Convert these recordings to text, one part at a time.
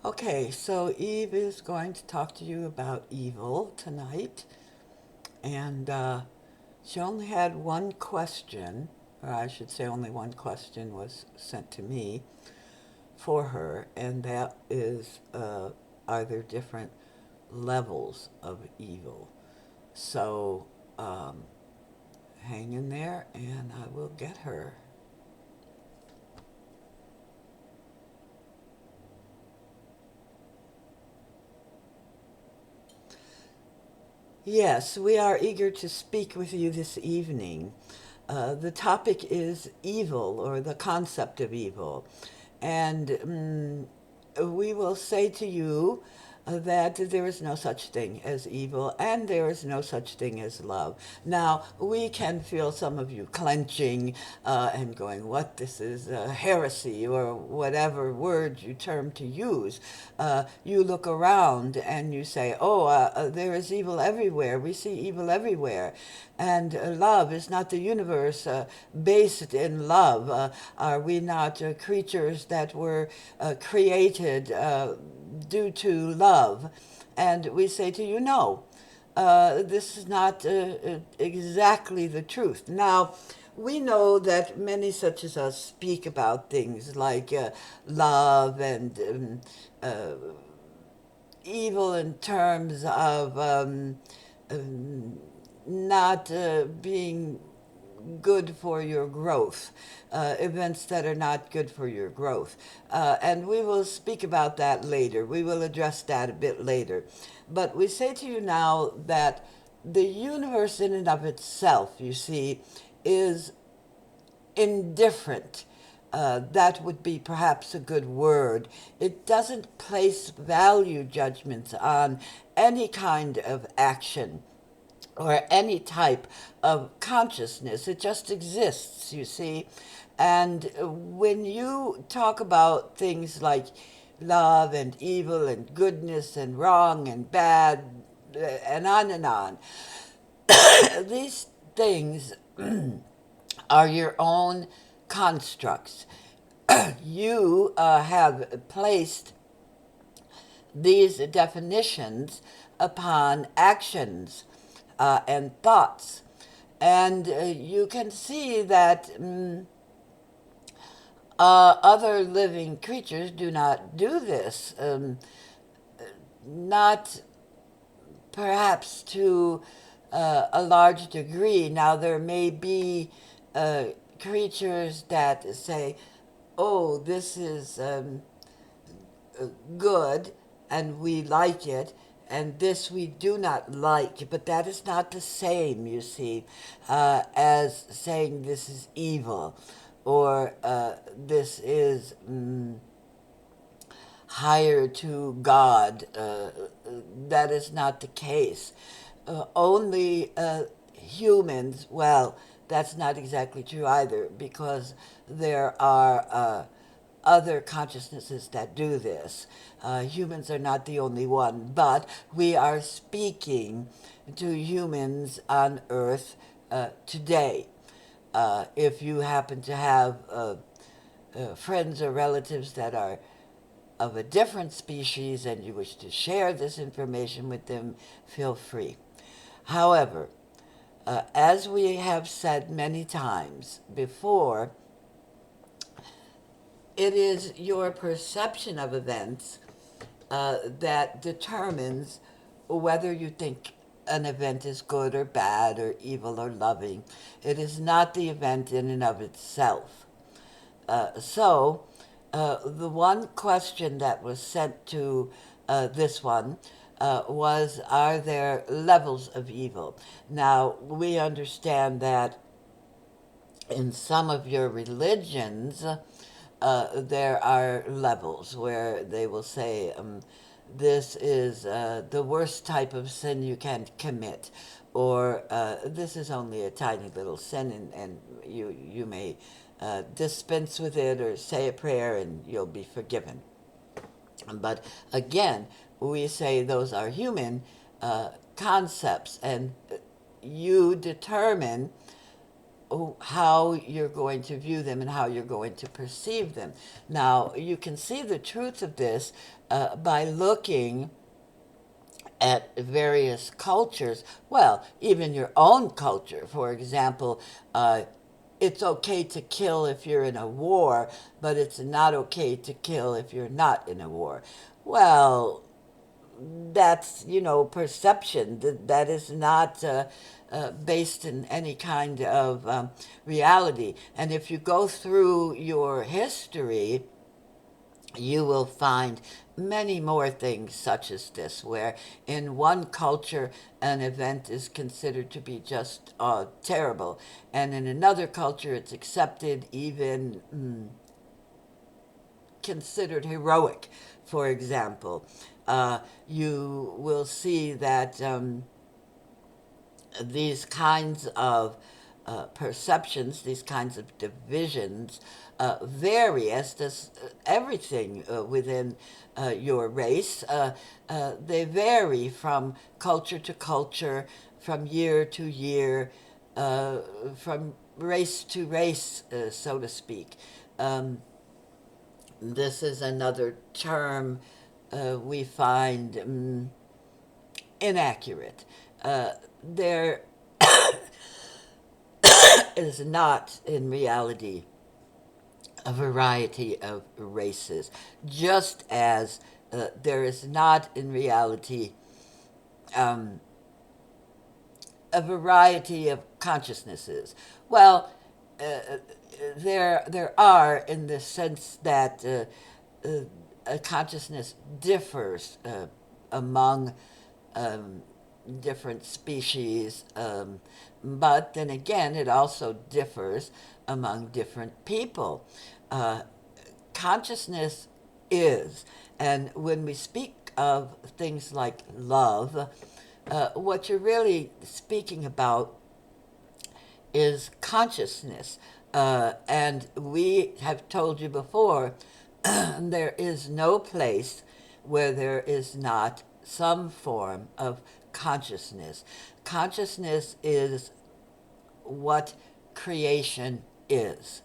Okay, so Eve is going to talk to you about evil tonight. And she only had one question, or I should say, only one question was sent to me for her, and that is are there different levels of evil? So hang in there, and I will get her. Yes, we are eager to speak with you this evening. The topic is evil or the concept of evil. And we will say to you that there is no such thing as evil and there is no such thing as love. Now, we can feel some of you clenching and going, what, this is heresy or whatever word you term to use. You look around and you say, oh, there is evil everywhere. We see evil everywhere. And love is not the universe based in love. Are we not creatures that were created due to love? And we say to you, no, this is not exactly the truth. Now, we know that many such as us speak about things like love and evil in terms of um, not being good for your growth, events that are not good for your growth. And we will speak about that later. We will address that a bit later. But we say to you now that the universe, in and of itself, you see, is indifferent. That would be perhaps a good word. It doesn't place value judgments on any kind of action or any type of consciousness. It just exists, you see. And when you talk about things like love and evil and goodness and wrong and bad and on and on, these things are your own constructs. You have placed these definitions upon actions and thoughts. And you can see that other living creatures do not do this. Not perhaps to a large degree. Now, there may be creatures that say, oh, this is good and we like it, and this we do not like, but that is not the same, you see, as saying this is evil or this is higher to God. That is not the case. Only humans, well, that's not exactly true either, because there are other consciousnesses that do this. Humans are not the only one, but we are speaking to humans on Earth today. If you happen to have friends or relatives that are of a different species and you wish to share this information with them, feel free. However, as we have said many times before, it is your perception of events that determines whether you think an event is good or bad or evil or loving. It is not the event in and of itself. So, the one question that was sent to this one was, are there levels of evil? Now, we understand that in some of your religions, there are levels where they will say, this is the worst type of sin you can commit, or this is only a tiny little sin, and you may dispense with it or say a prayer and you'll be forgiven. But again, we say those are human concepts, and you determine how you're going to view them and how you're going to perceive them. Now, you can see the truth of this by looking at various cultures. Well, even your own culture. For example, it's okay to kill if you're in a war, but it's not okay to kill if you're not in a war. Well, that's, perception. That is not based in any kind of reality. And if you go through your history, you will find many more things such as this, where in one culture an event is considered to be just terrible, and in another culture it's accepted, even considered heroic. For example, you will see that these kinds of perceptions, these kinds of divisions, vary, as does everything within your race. They vary from culture to culture, from year to year, from race to race, so to speak. This is another term we find inaccurate. There is not, in reality, a variety of races, just as there is not, in reality, um, a variety of consciousnesses. Well, there are, in the sense that a consciousness differs among um, different species, but then again, it also differs among different people. Uh, Consciousness is, and when we speak of things like love, what you're really speaking about is consciousness. And we have told you before, there is no place where there is not some form of consciousness. Consciousness is what creation is.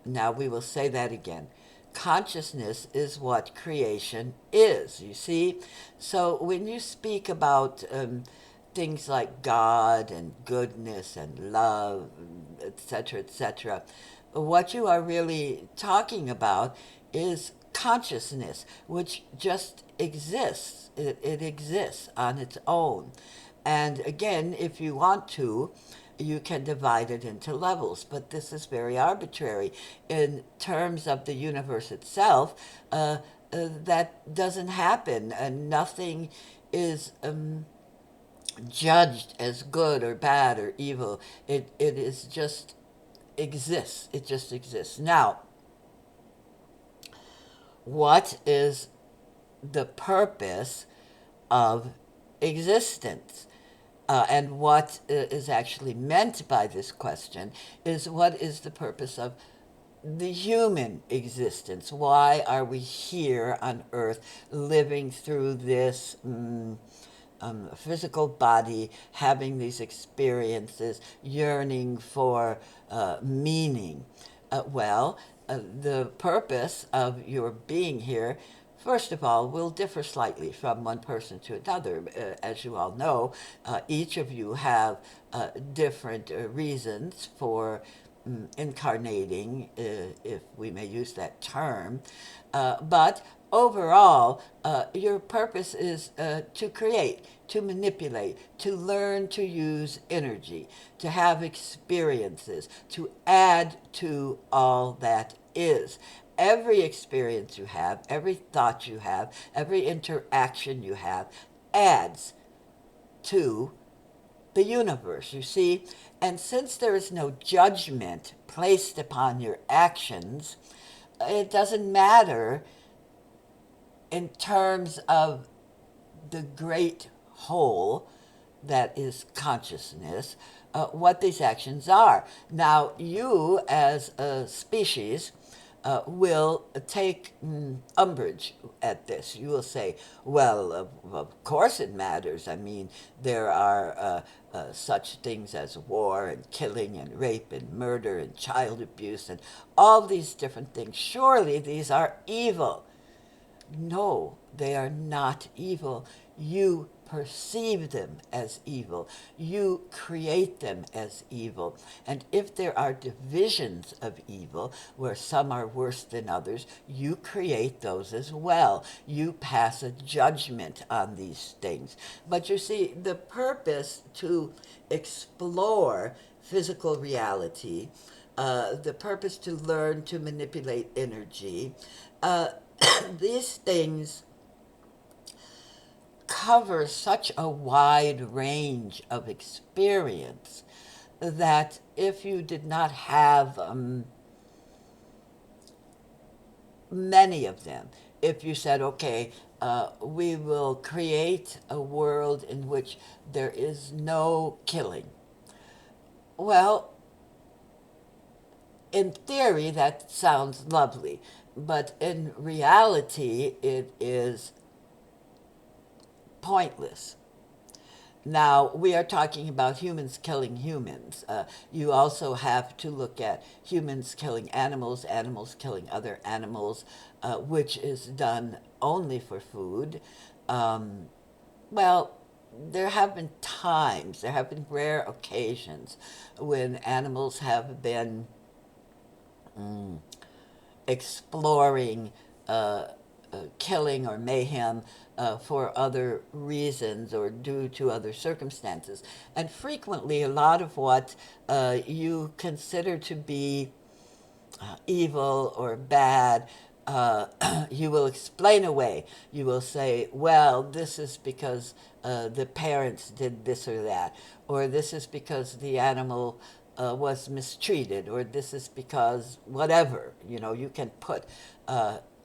Now we will say that again. Consciousness is what creation is, you see? So when you speak about things like God and goodness and love, etc., what you are really talking about is consciousness, which just exists. It exists on its own. And again, if you want to, you can divide it into levels, but this is very arbitrary. In terms of the universe itself, that doesn't happen, and nothing is judged as good or bad or evil. It is just exists. It just exists. Now, what is the purpose of existence? And what is actually meant by this question is, what is the purpose of the human existence? Why are we here on earth living through this physical body, having these experiences, yearning for meaning? The purpose of your being here, first of all, will differ slightly from one person to another. As you all know, each of you have different reasons for incarnating, if we may use that term. But overall, your purpose is to create, to manipulate, to learn to use energy, to have experiences, to add to all that is. Every experience you have, every thought you have, every interaction you have adds to the universe, you see. And since there is no judgment placed upon your actions, it doesn't matter in terms of the great whole that is consciousness, what these actions are. Now, you as a species will take umbrage at this. You will say, well, of course it matters. I mean, there are such things as war and killing and rape and murder and child abuse and all these different things. Surely these are evil. No, they are not evil. You perceive them as evil. You create them as evil. And if there are divisions of evil, where some are worse than others, you create those as well. You pass a judgment on these things. But you see, the purpose to explore physical reality, the purpose to learn to manipulate energy, uh, these things cover such a wide range of experience that if you did not have many of them, if you said, okay, we will create a world in which there is no killing, well, in theory, that sounds lovely, but in reality, it is pointless. Now, we are talking about humans killing humans. You also have to look at humans killing animals, animals killing other animals, which is done only for food. Um, well, there have been times, there have been rare occasions when animals have been exploring killing or mayhem for other reasons or due to other circumstances. And frequently, a lot of what you consider to be evil or bad, you will explain away. You will say, well, this is because the parents did this or that, or this is because the animal was mistreated, or this is because whatever. You know, you can put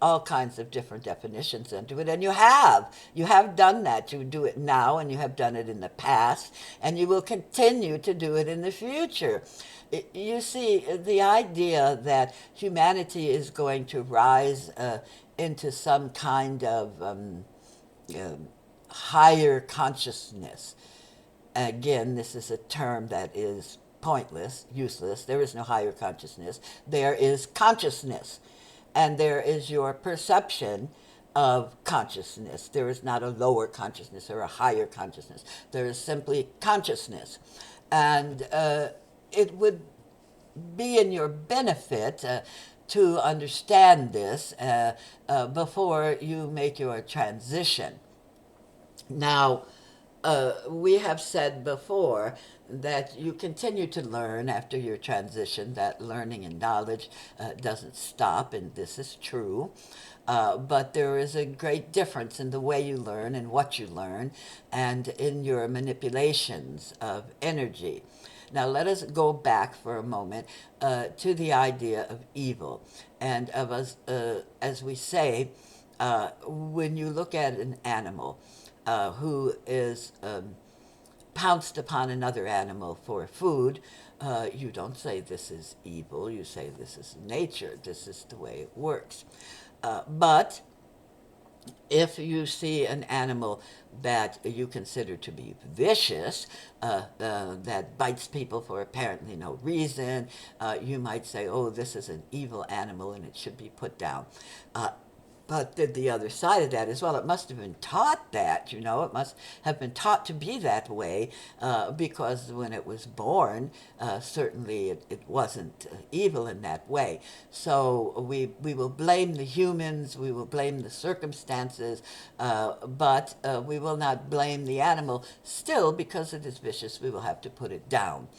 all kinds of different definitions into it, and you have done that. You do it now, and you have done it in the past, and you will continue to do it in the future. You see, the idea that humanity is going to rise into some kind of higher consciousness. Again, this is a term that is pointless, useless. There is no higher consciousness. There is consciousness, and there is your perception of consciousness. There is not a lower consciousness or a higher consciousness. There is simply consciousness. And it would be in your benefit to understand this before you make your transition. Now, we have said before that you continue to learn after your transition, that learning and knowledge doesn't stop, and this is true. But there is a great difference in the way you learn and what you learn and in your manipulations of energy. Now, let us go back for a moment to the idea of evil. And of us, as we say, when you look at an animal who is pounced upon another animal for food, you don't say this is evil. You say this is nature. This is the way it works. But if you see an animal that you consider to be vicious, that bites people for apparently no reason, you might say, oh, this is an evil animal and it should be put down. But the other side of that is, well, it must have been taught that, you know, it must have been taught to be that way because when it was born, certainly it wasn't evil in that way. So we will blame the humans, we will blame the circumstances, but we will not blame the animal. Still, because it is vicious, we will have to put it down.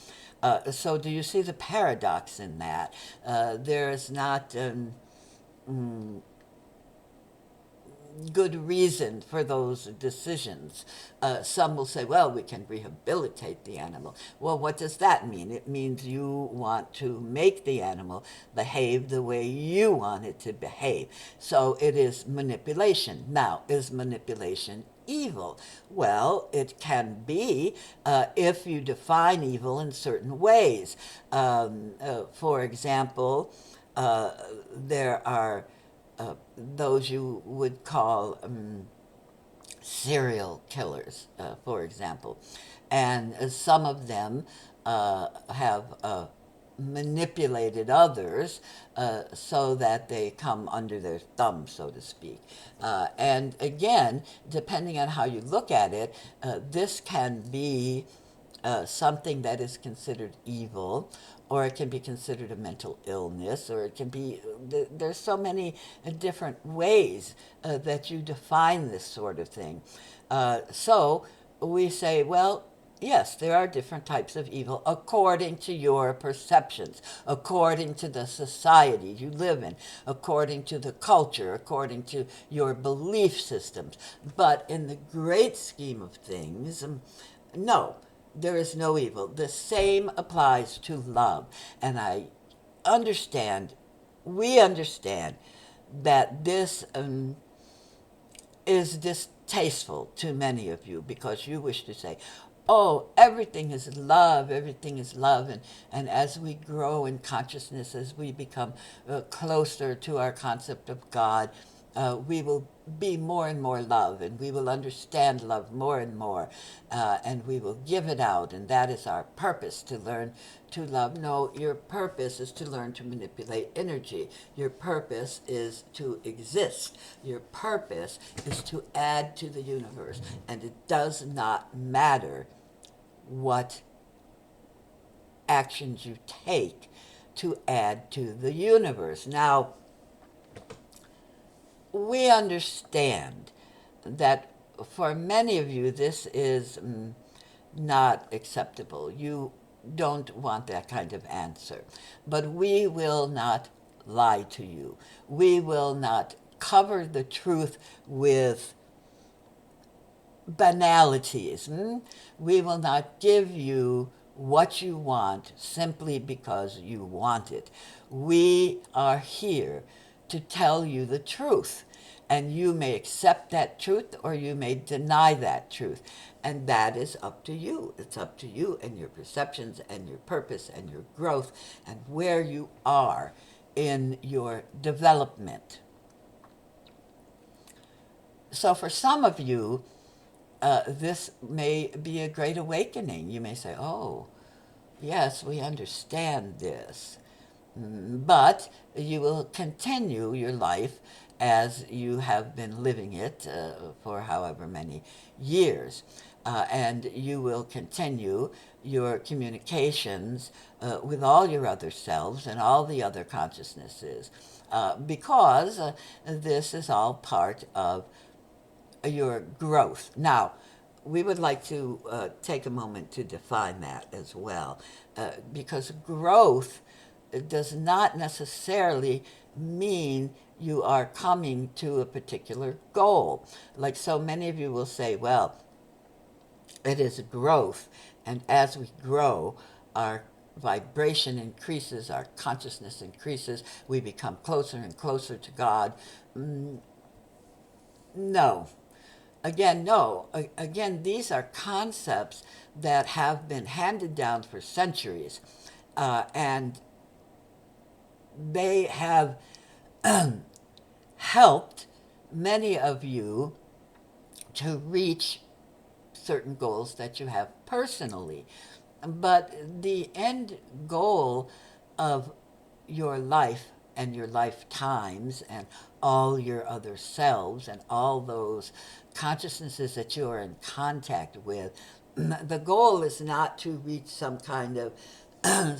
So do you see the paradox in that? There is not good reason for those decisions. Some will say, well, we can rehabilitate the animal. Well, what does that mean? It means you want to make the animal behave the way you want it to behave. So it is manipulation. Now, is manipulation evil? Well, it can be if you define evil in certain ways. For example, Uh, there are those you would call serial killers, for example. And some of them have manipulated others so that they come under their thumb, so to speak. And again, depending on how you look at it, this can be something that is considered evil, or it can be considered a mental illness, or it can be, there's so many different ways that you define this sort of thing. So we say, well, yes, there are different types of evil according to your perceptions, according to the society you live in, according to the culture, according to your belief systems. But in the great scheme of things, no, there is no evil. The same applies to love. And I understand, we understand that this is distasteful to many of you because you wish to say, oh, everything is love, everything is love. And as we grow in consciousness, as we become closer to our concept of God, we will be more and more love, and we will understand love more and more, and we will give it out, and that is our purpose, to learn to love. No, your purpose is to learn to manipulate energy. Your purpose is to exist. Your purpose is to add to the universe, and it does not matter what actions you take to add to the universe. Now, we understand that for many of you, this is not acceptable. You don't want that kind of answer. But we will not lie to you. We will not cover the truth with banalities. We will not give you what you want simply because you want it. We are here to tell you the truth. And you may accept that truth or you may deny that truth. And that is up to you. It's up to you and your perceptions and your purpose and your growth and where you are in your development. So for some of you, this may be a great awakening. You may say, oh, yes, we understand this. But you will continue your life as you have been living it for however many years. And you will continue your communications with all your other selves and all the other consciousnesses because this is all part of your growth. Now, we would like to take a moment to define that as well, because growth does not necessarily mean you are coming to a particular goal. Like so many of you will say, well, it is growth, and as we grow, our vibration increases, our consciousness increases, we become closer and closer to God. No. Again, no. Again, these are concepts that have been handed down for centuries, and they have helped many of you to reach certain goals that you have personally. But the end goal of your life and your lifetimes and all your other selves and all those consciousnesses that you are in contact with, the goal is not to reach some kind of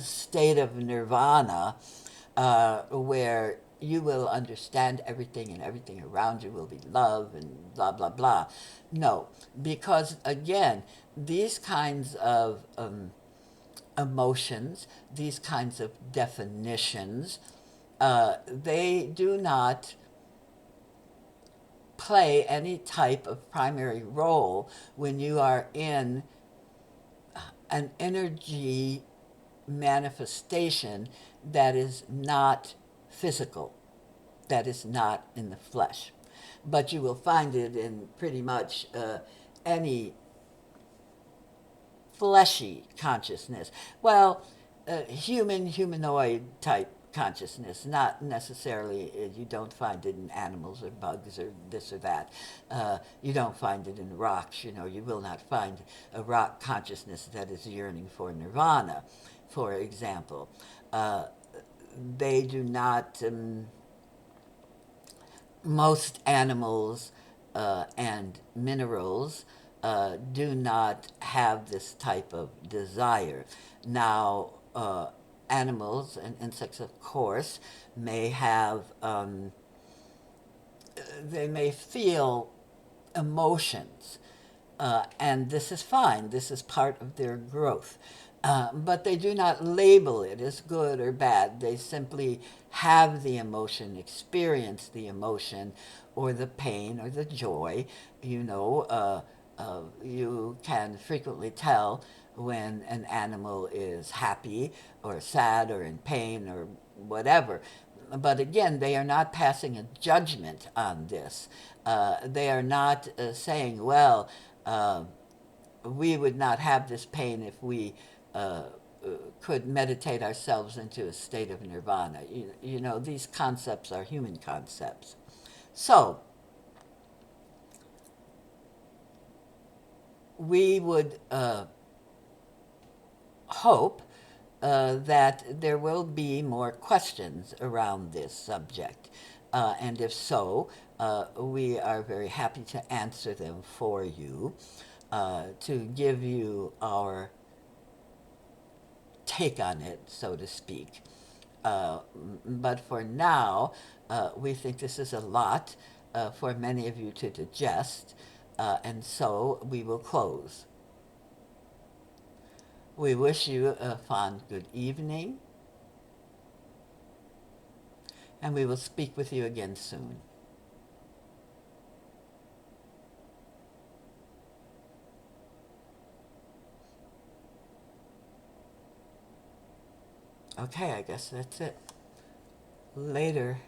state of nirvana where you will understand everything and everything around you will be love and blah, blah, blah. No, because again, these kinds of emotions, these kinds of definitions, they do not play any type of primary role when you are in an energy manifestation that is not physical, that is not in the flesh. But you will find it in pretty much any fleshy consciousness. Well, humanoid type consciousness, not necessarily, you don't find it in animals or bugs or this or that. You don't find it in rocks, you will not find a rock consciousness that is yearning for nirvana, for example. They do not, most animals and minerals do not have this type of desire. Now, animals and insects, of course, may have, they may feel emotions, and this is fine. This is part of their growth. But they do not label it as good or bad. They simply have the emotion, experience the emotion, or the pain, or the joy. You can frequently tell when an animal is happy, or sad, or in pain, or whatever. But again, they are not passing a judgment on this. They are not saying, well, uh, we would not have this pain if we could meditate ourselves into a state of nirvana. These concepts are human concepts. So, we would hope that there will be more questions around this subject. And if so, we are very happy to answer them for you, to give you our take on it, so to speak. But for now, we think this is a lot for many of you to digest, and so we will close. We wish you a fond good evening, and we will speak with you again soon. Okay, I guess that's it. Later.